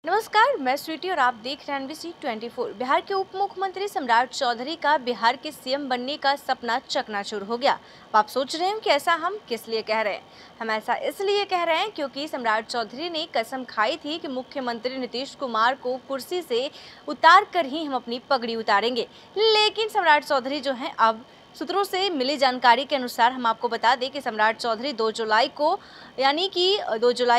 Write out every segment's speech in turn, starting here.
नमस्कार, मैं स्वीटी और आप देख रहे हैं एनबीसी 24। बिहार के उप मुख्यमंत्री सम्राट चौधरी का बिहार के सीएम बनने का सपना चकनाचूर हो गया। अब आप सोच रहे हैं कि ऐसा हम किस लिए कह रहे हैं। हम ऐसा इसलिए कह रहे हैं क्योंकि सम्राट चौधरी ने कसम खाई थी कि मुख्यमंत्री नीतीश कुमार को कुर्सी से उतार कर ही हम अपनी पगड़ी उतारेंगे। लेकिन सम्राट चौधरी जो हैं, अब सूत्रों से मिली जानकारी के अनुसार हम आपको बता दें कि सम्राट चौधरी 2 जुलाई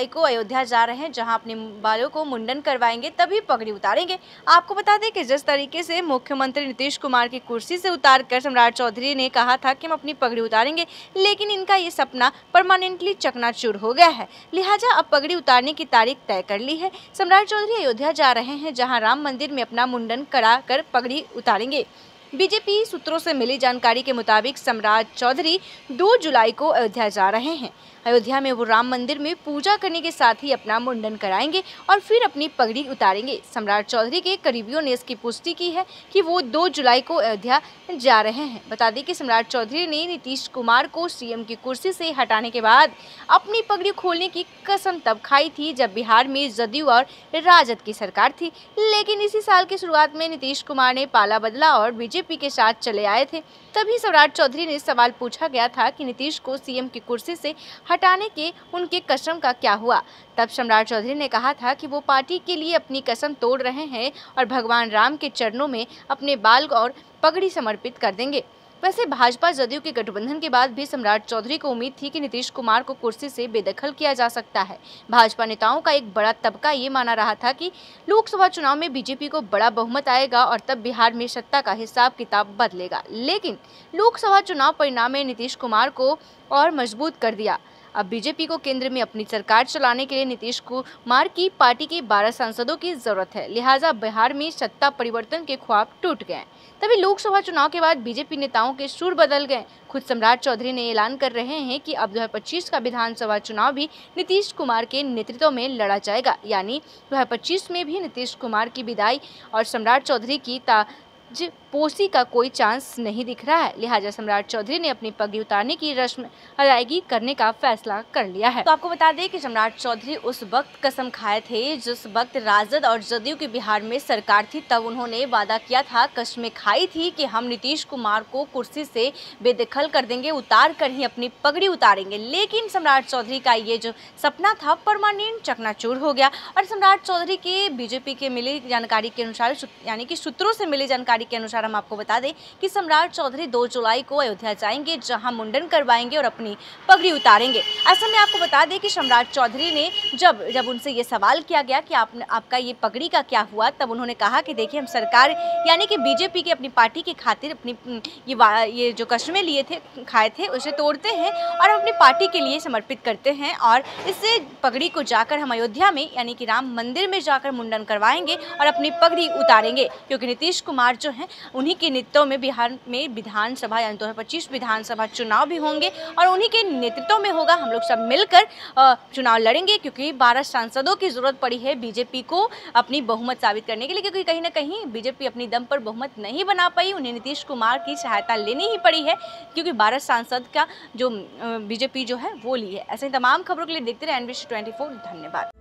को अयोध्या जा रहे हैं, जहां अपने बालों को मुंडन करवाएंगे, तभी पगड़ी उतारेंगे। आपको बता दें कि जिस तरीके से मुख्यमंत्री नीतीश कुमार की कुर्सी से उतारकर सम्राट चौधरी ने कहा था कि हम अपनी पगड़ी उतारेंगे, लेकिन इनका ये सपना परमानेंटली चकनाचूर हो गया है। लिहाजा अब पगड़ी उतारने की तारीख तय कर ली है। सम्राट चौधरी अयोध्या जा रहे हैं, जहाँ राम मंदिर में अपना मुंडन कराकर पगड़ी उतारेंगे। बीजेपी सूत्रों से मिली जानकारी के मुताबिक सम्राट चौधरी 2 जुलाई को अयोध्या जा रहे हैं। अयोध्या में वो राम मंदिर में पूजा करने के साथ ही अपना मुंडन कराएंगे और फिर अपनी पगड़ी उतारेंगे। सम्राट चौधरी के करीबियों ने इसकी पुष्टि की है कि वो 2 जुलाई को अयोध्या जा रहे हैं। बता दें कि सम्राट चौधरी ने नीतीश कुमार को सीएम की कुर्सी से हटाने के बाद अपनी पगड़ी खोलने की कसम तब खाई थी जब बिहार में जदयू और राजद की सरकार थी। लेकिन इसी साल की शुरुआत में नीतीश कुमार ने पाला बदला और बीजेपी के साथ चले आए थे। तभी सम्राट चौधरी ने सवाल पूछा गया था कि नीतीश को सीएम की कुर्सी से हटाने के उनके कसम का क्या हुआ। तब सम्राट चौधरी ने कहा था कि वो पार्टी के लिए अपनी कसम तोड़ रहे हैं और भगवान राम के चरणों में अपने बाल और पगड़ी समर्पित कर देंगे। वैसे भाजपा जदयू के गठबंधन के बाद भी सम्राट चौधरी को उम्मीद थी कि नीतीश कुमार को कुर्सी से बेदखल किया जा सकता है। भाजपा नेताओं का एक बड़ा तबका ये माना रहा था कि लोकसभा चुनाव में बीजेपी को बड़ा बहुमत आएगा और तब बिहार में सत्ता का हिसाब किताब बदलेगा। लेकिन लोकसभा चुनाव परिणाम में नीतीश कुमार को और मजबूत कर दिया। अब बीजेपी को केंद्र में अपनी सरकार चलाने के लिए नीतीश कुमार की पार्टी के 12 सांसदों की जरूरत है। लिहाजा बिहार में सत्ता परिवर्तन के ख्वाब टूट गए। तभी लोकसभा चुनाव के बाद बीजेपी नेताओं के सुर बदल गए। खुद सम्राट चौधरी ने ऐलान कर रहे हैं कि अब 2025 का विधानसभा चुनाव भी नीतीश कुमार के नेतृत्व में लड़ा जाएगा। यानी 2025 में भी नीतीश कुमार की विदाई और सम्राट चौधरी की पोसी का कोई चांस नहीं दिख रहा है। लिहाजा सम्राट चौधरी ने अपनी पगड़ी उतारने की रस्म अदायगी करने का फैसला कर लिया है। तो आपको बता दें कि सम्राट चौधरी उस वक्त कसम खाए थे जिस वक्त राजद और जदयू की बिहार में सरकार थी। तब उन्होंने वादा किया था, कसमें खाई थी कि हम नीतीश कुमार को कुर्सी से बेदखल कर देंगे, उतार कर ही अपनी पगड़ी उतारेंगे। लेकिन सम्राट चौधरी का ये जो सपना था परमानेंट चकनाचूर हो गया। और सम्राट चौधरी के बीजेपी के मिली जानकारी के अनुसार, यानी कि सूत्रों से मिली जानकारी के अनुसार हम आपको बता दें कि सम्राट चौधरी 2 जुलाई को अयोध्या जाएंगे, जहां मुंडन करवाएंगे और अपनी पगड़ी उतारेंगे। ऐसे में आपको बता दें कि सम्राट चौधरी ने जब उनसे ये सवाल किया गया कि आपका ये पगड़ी का क्या हुआ, तब उन्होंने कहा कि देखिए, हम सरकार यानी कि बीजेपी की अपनी पार्टी की खातिर अपनी ये जो कस्में खाए थे उसे तोड़ते हैं और अपनी पार्टी के लिए समर्पित करते हैं। और इससे पगड़ी को जाकर हम अयोध्या में यानी कि राम मंदिर में जाकर मुंडन करवाएंगे और अपनी पगड़ी उतारेंगे, क्योंकि नीतीश कुमार जो हैं उन्हीं के नेतृत्व में बिहार में विधानसभा यानी 2025 विधानसभा चुनाव भी होंगे और उन्हीं के नेतृत्व में होगा। हम लोग सब मिलकर चुनाव लड़ेंगे, क्योंकि 12 सांसदों की जरूरत पड़ी है बीजेपी को अपनी बहुमत साबित करने के लिए, क्योंकि कहीं ना कहीं बीजेपी अपनी दम पर बहुमत नहीं बना पाई। उन्हें नीतीश कुमार की सहायता लेनी ही पड़ी है, क्योंकि 12 सांसद का जो बीजेपी जो है वो ली है। ऐसे तमाम खबरों के लिए देखते रहे एनबीसी 24। धन्यवाद।